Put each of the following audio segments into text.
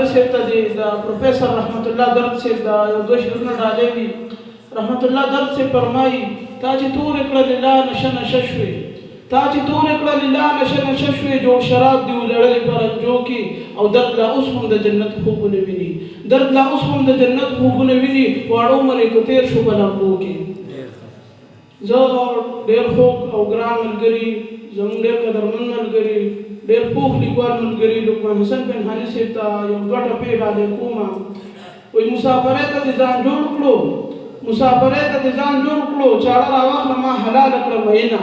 طاهر صاحب ته دی د پروفیسر رحمت الله درد صاحب دا یو دوه شعرونه ډالۍ دي. رحمت الله درد صاحب فرمایي تا چې تورې کړه لله نشه نشه شوې، تا چې تورې کړه لله نشه نشه شوې، جوړ شراب دي ولړلې په رنجو کې او درد لا اوس هم د جنت خوبونه ویني، درد لا اوس هم د جنت خوبونه ویني، واړه عمر یې که تېر شو په لمبو کې. زه ډېر خوږ او ګران ملګري، زموږ ډېر قدرمن ملګري، ډېر پوخ لیکوال ملګري لقمان حسن پنهاني صاحب ته یو دوه ټپې ډالۍ کومه. وایي مسافرۍ ته دې ځان جوړ کړو، مسافرۍ ته دې ځان جوړ کړو، چاړه راواخله ما حلاله کړه مینه.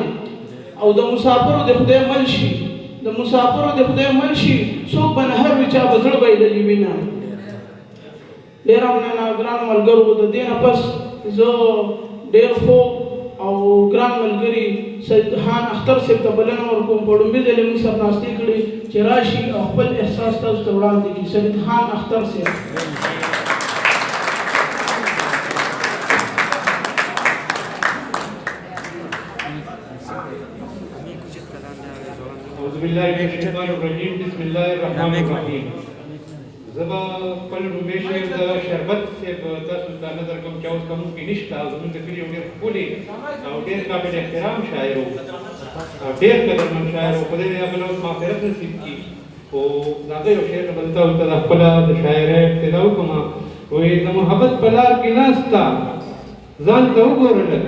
او د مسافرو د خدای مل شي، د مسافرو د خدای مل شي، څوک به نه هر وي چا به زړه به یې للي وینه. ډېره مننه ګرانو ملګرو. د دې نه پس زه ډېر خوږ او ګران ملګري سید خان اختر صاحب ته بلنه ورکوم په لومړي ځل یې موږ سره ناستې کړې چې راشي او خپل احساس تاسو ته وړاندې کړي. سید خان اختر صاحب. اعوذ باللہ من الشیطان الرجیم بسم اللہ الرحمن الرحیم. زبا خپل لومړی شعر د شربت صاحب تاسو ته نظر کوم چې اوس کوم کې نشته او زموږ د کلي یو ډېر ښکلی او ډېر قابل احترام شاعر و او ډېر قدرمن شاعر و. خدای دې هغه له اوس مغفرت نصیب کړي. خو د هغه یو شعر به تاسو ته د خپله د شاعرۍ ابتدا وکړم. وایي د محبت په لار کې ناسته ځان ته وګوره لږ،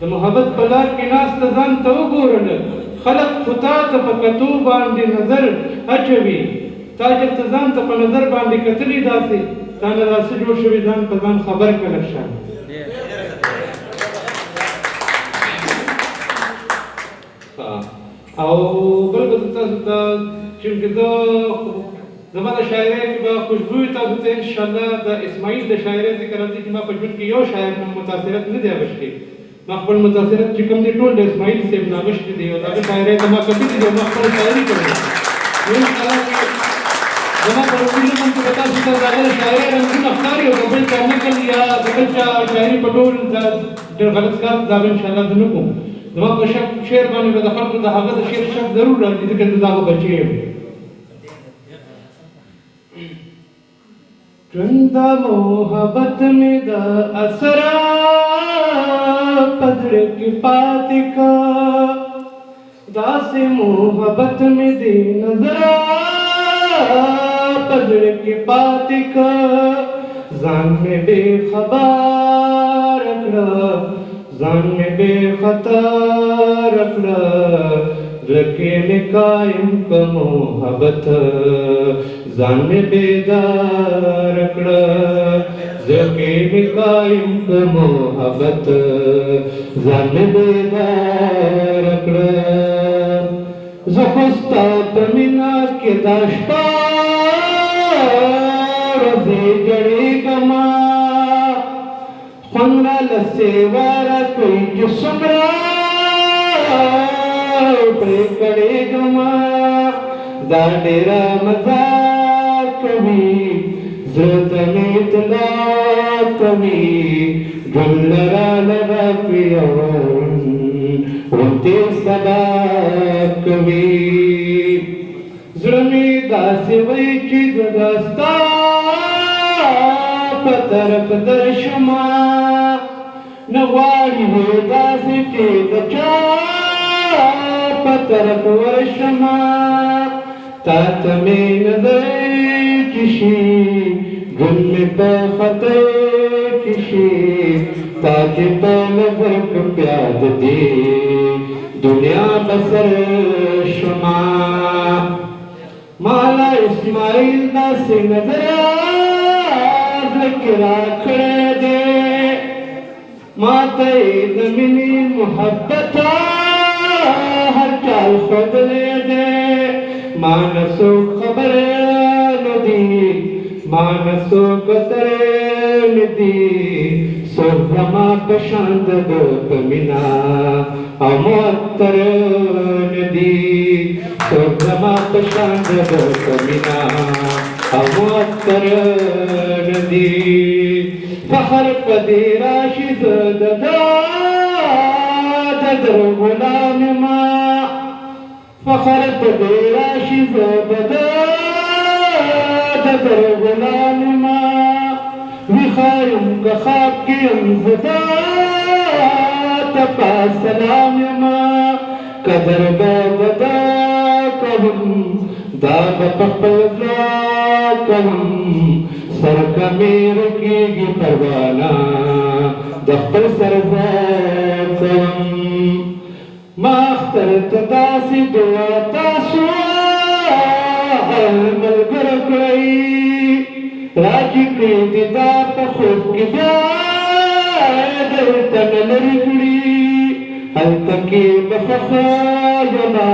د محبت په لار کې ناسته ځان ته وګوره لږ، خلق خو تا ته په کتو باندې نظر اچوي، تا چېرته ځان ته په نظر باندې کتلي داسې تا نه داسې جوړ شوي ځان په ځان خبر کړه شه. او بل به زه تاسو ته چونکې زما د شاعرۍ کې به خوشبویي تاسو ته انشاءالله د اسماعیل د شاعرۍ ذکر راځي چې ما په ژوند کې یو شاعر نه متاثرت نه دی اغوښتی. ما خپل متاثرت چې کوم دی ټول د اسماعیل صاحب نه اغوښتي دي او د هغه شاعرۍ ته ما کتلي دي او ما خپله شاعري کړې ده. زما په روزي ژوند کې به تاسو ته د هغه د شاعرۍ رنګونه ښکاري او د بل چا نقل یا د بل چا شاعري په ډول ډېر غلط کار دا به انشاءالله زه نه کوم. زما په شعر باندې به د خلکو د هغه د شعر شک ضرور راځي ځکه زه د هغه بچی یم. ژوند محبت مې د اسرا په زړه کې پاتې کا، داسې محبت مې د نظره په زړه کې پاتې کا، ځان مې بې خبر کړه، ځان مې بې خطر کړه، زړه کې مې قایم که محبت، ځان مې بیدار کړه، زړه کې مې قایم که محبت، ځان مې بیدار کړه. زه خو ستا په مینه کې دا شپه ورځې جړېږمه، خوند راله سیوا راکوي چې څومره پرې کړېږمه، دا ډېره مزه کوي، زړه ته مې اطلاع کوي، ژوند راله راکوي او وختې سبا کوي. زړه مې داسې وایي چې زه به ستا په طرف درشمه، نه غواړي وې داسې چې د چا په طرف ورشمه، تا ته مې نظر چې شي ژوند مې په خطر کې شي، تا چې په نظر کې بیا د دې دنیا به سر شمه. مالا اسماعیل داسې نظر زړه کې راکړی دی، ما ته یې د مینې محبت هر چال ښودلی دی، ما نه څوک خبر نه دي، ما نه څوک کتر نه دي، څوک زما په شان د ده په مینه او معطر نه دي، څوک زما په شان د ده په مینه او معطر نه دي. فخر په دې راشي زه د ده د در غلام یمه، فخر په دې راشي زه د ده د در غلام ما وخایم که خواب کیم زدا تپا سلام ما قدر بابدا کهم دا بپخپل کهم سر کمیر کیگی پروانا دخپل سرزاد کهم ما اخترت داسی دعا تاسو ملګر کړی راجی کړی دا په خوب کې بیا دلته مې لرې کړي هلته کې بخښه یما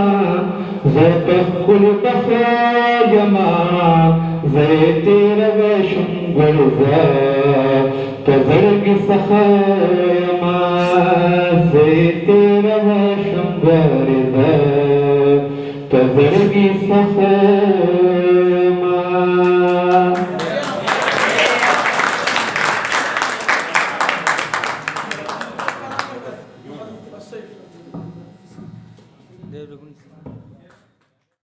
زه په ښکلي بخښه یما زه یې تېروی شم ګلزه په زړګي څخه یما زه یې تېروی شم ګلزه په زړګي څخه